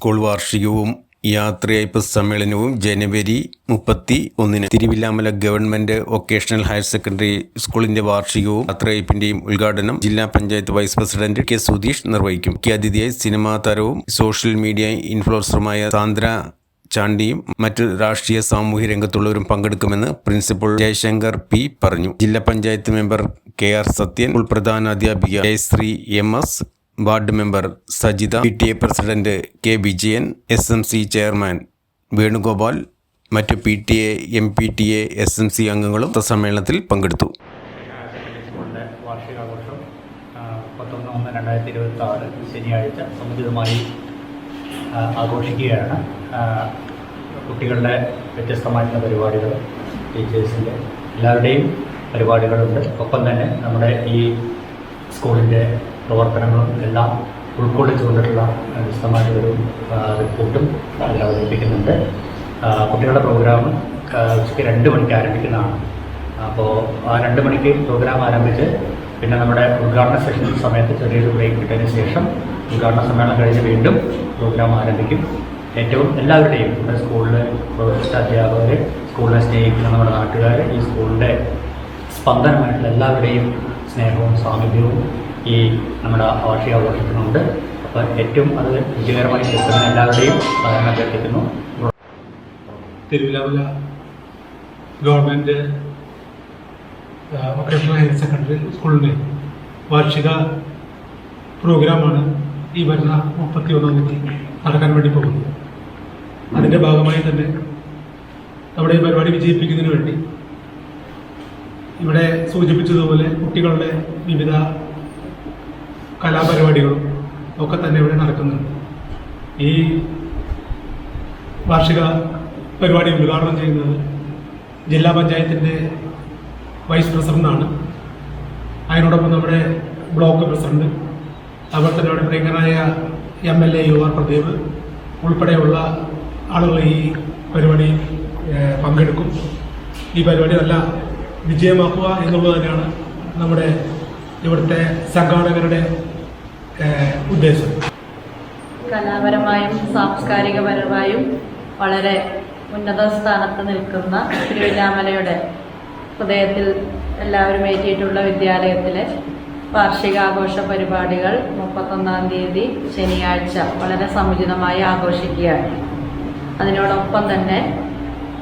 School വാർഷികവും യാത്രയയപ്പ് സമ്മേളനവും ജനുവരി 31 Thiruvilwamala government vocational higher secondary സ്കൂളിന്റെ വാർഷികവും യാത്രയയപ്പിന്റെയും ഉദ്ഘാടനം ജില്ലാ panchayat vice president K Sudheesh നിർവഹിക്കും. മുഖ്യാതിഥിയായി സിനിമാ താരവും സോഷ്യൽ മീഡിയ ഇൻഫ്ലുവൻസറുമായ സാന്ദ്ര ചാണ്ടിയും മറ്റ് രാഷ്ട്രീയ സാമൂഹ്യ രംഗത്തുള്ളവരും പങ്കെടുക്കുമെന്ന് പ്രിൻസിപ്പൽ ജയശങ്കർ പി പറഞ്ഞു. ജില്ലാ panchayat member KR Sathyan, school പ്രധാനാധ്യാപിക Jayasree MS, ward member Sajitha, PTA president K Vijayan, SMC chairman Venugopal, മറ്റു PTA, MPTA, SMC അംഗങ്ങളും സമ്മേളനത്തിൽ പങ്കെടുത്തു. വാർഷികാഘോഷം 31/1/2026 ശനിയാഴ്ച സമുചിതമായി ആഘോഷിക്കുകയാണ്. കുട്ടികളുടെ വ്യത്യസ്തമായിട്ടുള്ള പരിപാടികൾ, ടീച്ചേഴ്സിൻ്റെ എല്ലാവരുടെയും പരിപാടികളുണ്ട്. ഒപ്പം തന്നെ നമ്മുടെ ഈ സ്കൂളിൻ്റെ പ്രവർത്തനങ്ങളും എല്ലാം ഉൾക്കൊള്ളിച്ചുകൊണ്ടിട്ടുള്ള വിശദമായിട്ടൊരു റിപ്പോർട്ടും അതിൽ അവതരിപ്പിക്കുന്നുണ്ട്. കുട്ടികളുടെ പ്രോഗ്രാം ഉച്ചയ്ക്ക് 2 മണിക്ക് ആരംഭിക്കുന്നതാണ്. അപ്പോൾ ആ 2 മണിക്ക് പ്രോഗ്രാം ആരംഭിച്ച് പിന്നെ നമ്മുടെ ഉദ്ഘാടന സെഷൻ സമയത്ത് ചെറിയൊരു ബ്രേക്ക് കിട്ടിയതിന് ശേഷം ഉദ്ഘാടന സമ്മേളനം കഴിഞ്ഞ് വീണ്ടും പ്രോഗ്രാം ആരംഭിക്കും. ഏറ്റവും എല്ലാവരുടെയും നമ്മുടെ സ്കൂളിലെ പ്രൊഫഷണൽ അധ്യാപകർ, സ്കൂളിനെ സ്നേഹിക്കുന്ന നമ്മുടെ നാട്ടുകാർ, ഈ സ്കൂളിൻ്റെ സ്പന്ദനമായിട്ടുള്ള എല്ലാവരുടെയും സ്നേഹവും സാമീപ്യവും ഈ നമ്മുടെ വാർഷികാഘോഷത്തിനുണ്ട്. അപ്പോൾ ഏറ്റവും അത് വിജയകരമായി തീർക്കുന്ന എല്ലാവരുടെയും സഹകരണം അഭ്യർത്ഥിക്കുന്നു. Thiruvilwamala government vocational higher secondary സ്കൂളിൻ്റെ വാർഷിക പ്രോഗ്രാമാണ് ഈ വരുന്ന 31-ാം തീയതി നടക്കാൻ വേണ്ടി പോകുന്നത്. അതിൻ്റെ ഭാഗമായി തന്നെ നമ്മുടെ ഈ പരിപാടി വിജയിപ്പിക്കുന്നതിന് വേണ്ടി ഇവിടെ സൂചിപ്പിച്ചതുപോലെ കുട്ടികളുടെ വിവിധ കലാപരിപാടികളും ഒക്കെ തന്നെ ഇവിടെ നടക്കുന്നുണ്ട്. ഈ വാർഷിക പരിപാടി ഉദ്ഘാടനം ചെയ്യുന്നത് ജില്ലാ പഞ്ചായത്തിൻ്റെ വൈസ് പ്രസിഡൻ്റാണ്. അതിനോടൊപ്പം നമ്മുടെ ബ്ലോക്ക് പ്രസിഡന്റ്, അതുപോലെ തന്നെ ഇവിടെ പ്രിയങ്കരായ MLA UR പ്രദീപ് ഉൾപ്പെടെയുള്ള ആളുകൾ ഈ പരിപാടിയിൽ പങ്കെടുക്കും. ഈ പരിപാടി നല്ല വിജയമാക്കുക എന്നുള്ളത് തന്നെയാണ് നമ്മുടെ ഇവിടുത്തെ സംഘാടകരുടെ ഉദ്ദേശം. കലാപരമായും സാംസ്കാരികപരമായും വളരെ ഉന്നത സ്ഥാനത്ത് നിൽക്കുന്ന തിരുവില്ലാമലയുടെ ഹൃദയത്തിൽ എല്ലാവരും ഏറ്റിയിട്ടുള്ള വിദ്യാലയത്തിലെ വാർഷികാഘോഷ പരിപാടികൾ 31-ാം തീയതി ശനിയാഴ്ച വളരെ സമുചിതമായി ആഘോഷിക്കുകയാണ്. അതിനോടൊപ്പം തന്നെ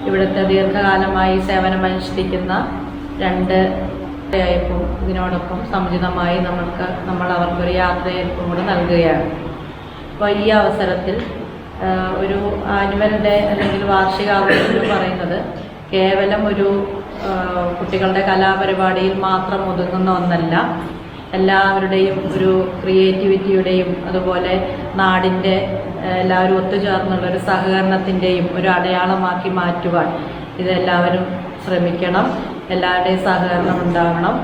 ഇവിടുത്തെ ദീർഘകാലമായി സേവനമനുഷ്ഠിക്കുന്ന 2 യാത്രയയപ്പും ഇതിനോടൊപ്പം സമുചിതമായി നമ്മൾ അവർക്കൊരു യാത്രയയപ്പും കൂടെ നൽകുകയാണ്. അപ്പോൾ ഈ അവസരത്തിൽ ഒരു ആനുവൽ ഡേ അല്ലെങ്കിൽ വാർഷികാഘോഷം എന്ന് പറയുന്നത് കേവലം ഒരു കുട്ടികളുടെ കലാപരിപാടിയിൽ മാത്രം ഒതുങ്ങുന്ന ഒന്നല്ല. എല്ലാവരുടെയും ഒരു ക്രിയേറ്റിവിറ്റിയുടെയും അതുപോലെ നാടിൻ്റെ എല്ലാവരും ഒത്തുചേർന്നുള്ളൊരു സഹകരണത്തിൻ്റെയും ഒരു അടയാളമാക്കി മാറ്റുവാൻ ഇതെല്ലാവരും ശ്രമിക്കണം. എല്ലാവരുടെയും സഹകരണം ഉണ്ടാകണം.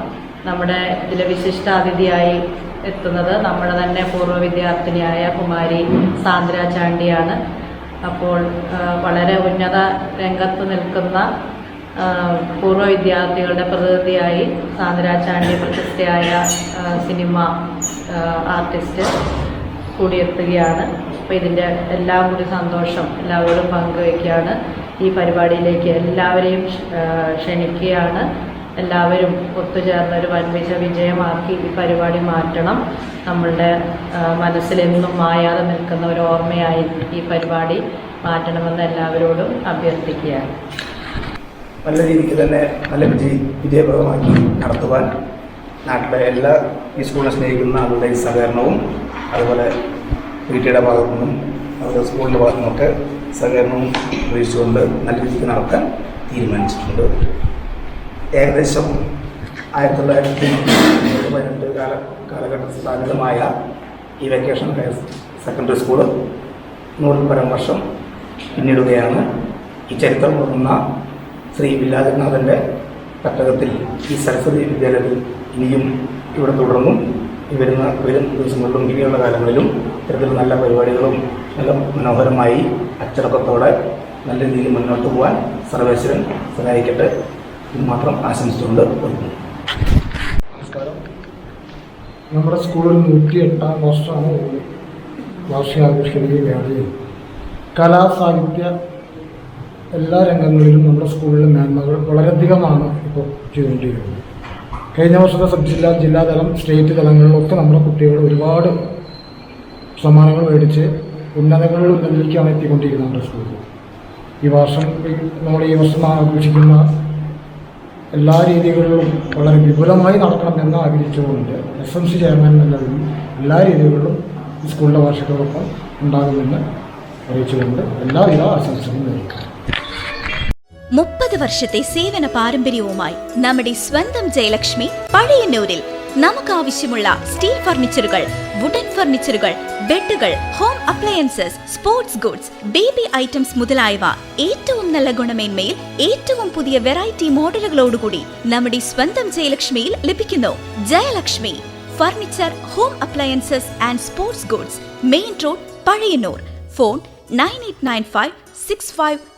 നമ്മുടെ ഇതിലെ വിശിഷ്ടാതിഥിയായി എത്തുന്നത് നമ്മുടെ തന്നെ പൂർവ്വ വിദ്യാർത്ഥിനിയായ കുമാരി സാന്ദ്ര ചാണ്ടിയാണ്. അപ്പോൾ വളരെ ഉന്നത രംഗത്ത് നിൽക്കുന്ന പൂർവ്വ വിദ്യാർത്ഥികളുടെ പ്രതിനിധിയായി സാന്ദ്ര ചാണ്ടി പ്രശസ്തയായ സിനിമ ആർട്ടിസ്റ്റ് കൂടിയെത്തുകയാണ്. അപ്പോൾ ഇതിൻ്റെ എല്ലാം കൂടി സന്തോഷം എല്ലാവരോടും പങ്കുവയ്ക്കുകയാണ്. ഈ പരിപാടിയിലേക്ക് എല്ലാവരെയും ക്ഷണിക്കുകയാണ്. എല്ലാവരും ഒത്തുചേർന്നൊരു വൻപിച്ച വിജയമാക്കി ഈ പരിപാടി മാറ്റണം. നമ്മളുടെ മനസ്സിലെന്നും മായാതെ നിൽക്കുന്ന ഒരു ഓർമ്മയായി ഈ പരിപാടി മാറ്റണമെന്ന് എല്ലാവരോടും അഭ്യർത്ഥിക്കുകയാണ്. നല്ല രീതിക്ക് തന്നെ നല്ല വിജയപ്രദമാക്കി നടത്തുവാൻ നാട്ടിലെ എല്ലാ ഈ സ്കൂളിനെ സ്നേഹിക്കുന്ന ആളുകളുടെ സഹകരണവും അതുപോലെ PTA ഭാഗത്തു നിന്നും അതുപോലെ സ്കൂളിൻ്റെ ഭാഗത്തു നിന്നൊക്കെ സഹകരണവും ഉപയോഗിച്ചുകൊണ്ട് നല്ല രീതിക്ക് നടത്താൻ തീരുമാനിച്ചിട്ടുണ്ട്. ഏകദേശം 1918 കാലഘട്ട സ്ഥാപിതമായ ഈ വെക്കേഷൻ ഹയർ സെക്കൻഡറി സ്കൂള് 100-പരം വർഷം പിന്നിടുകയാണ്. ഈ ചരിത്രം ഉറങ്ങുന്ന ശ്രീ വില്ലാജനാഥൻ്റെ തട്ടകത്തിൽ ഈ സരസ്വതി വിദ്യാലയത്തിൽ ഇനിയും ഇവിടെ തുടർന്നും വരും ദിവസങ്ങളിലും ഇനിയുള്ള കാലങ്ങളിലും ഇത്തരത്തിൽ നല്ല പരിപാടികളും നല്ല മനോഹരമായി അച്ചടക്കത്തോടെ നല്ല രീതിയിൽ മുന്നോട്ട് പോകാൻ സർവേശ്വരൻ സഹായിക്കട്ടെ എന്ന് മാത്രം ആശംസിച്ചുകൊണ്ട് വരുന്നു. നമസ്കാരം. നമ്മുടെ സ്കൂളിൽ 108-ാം വർഷമാണ് വാർഷികാഘോഷിക്കുകയാണ്. കലാ സാഹിത്യ എല്ലാ രംഗങ്ങളിലും നമ്മുടെ സ്കൂളിലെ മേന്മകൾ വളരെയധികമാണ് ഇപ്പോൾ ചെയ്തുകൊണ്ടിരിക്കുന്നത്. കഴിഞ്ഞ വർഷത്തെ സബ് ജില്ലാ, ജില്ലാതലം, സ്റ്റേറ്റ് തലങ്ങളിലൊക്കെ നമ്മുടെ കുട്ടികൾ ഒരുപാട് സമ്മാനങ്ങൾ മേടിച്ച് ഉന്നതങ്ങളിലേക്കാണ് എത്തിക്കൊണ്ടിരിക്കുന്നത് നമ്മുടെ സ്കൂളിൽ. ഈ വർഷം ആഘോഷിക്കുന്ന എല്ലാ രീതികളിലും വളരെ വിപുലമായി നടക്കണമെന്ന് ആഗ്രഹിച്ചുകൊണ്ട് SMC ചെയർമാൻ എന്നതിലും എല്ലാ രീതികളിലും ഈ സ്കൂളിൻ്റെ വാർഷികത്തോടൊപ്പം ഉണ്ടാകുമെന്ന് അറിയിച്ചുകൊണ്ട് എല്ലാവിധ ആശംസകളും നേരിടുന്നു. 30 വർഷത്തെ സേവന പാരമ്പര്യവുമായി നമ്മുടെ സ്വന്തം ജയലക്ഷ്മി പഴയന്നൂരിൽ നമുക്കാവശ്യമുള്ള സ്റ്റീൽ ഫർണിച്ചറുകൾ, വുഡൻ ഫർണിച്ചറുകൾ, ബെഡുകൾ, home appliances, sports goods, baby items മുതലായവ ഏറ്റവും നല്ല ഗുണമേന്മയിൽ ഏറ്റവും പുതിയ വെറൈറ്റി മോഡലുകളോടുകൂടി നമ്മുടെ സ്വന്തം ജയലക്ഷ്മിയിൽ ലഭിക്കുന്നു. Jayalakshmi furniture, home appliances and sports goods, main road, Pazhayannur. Phone 989565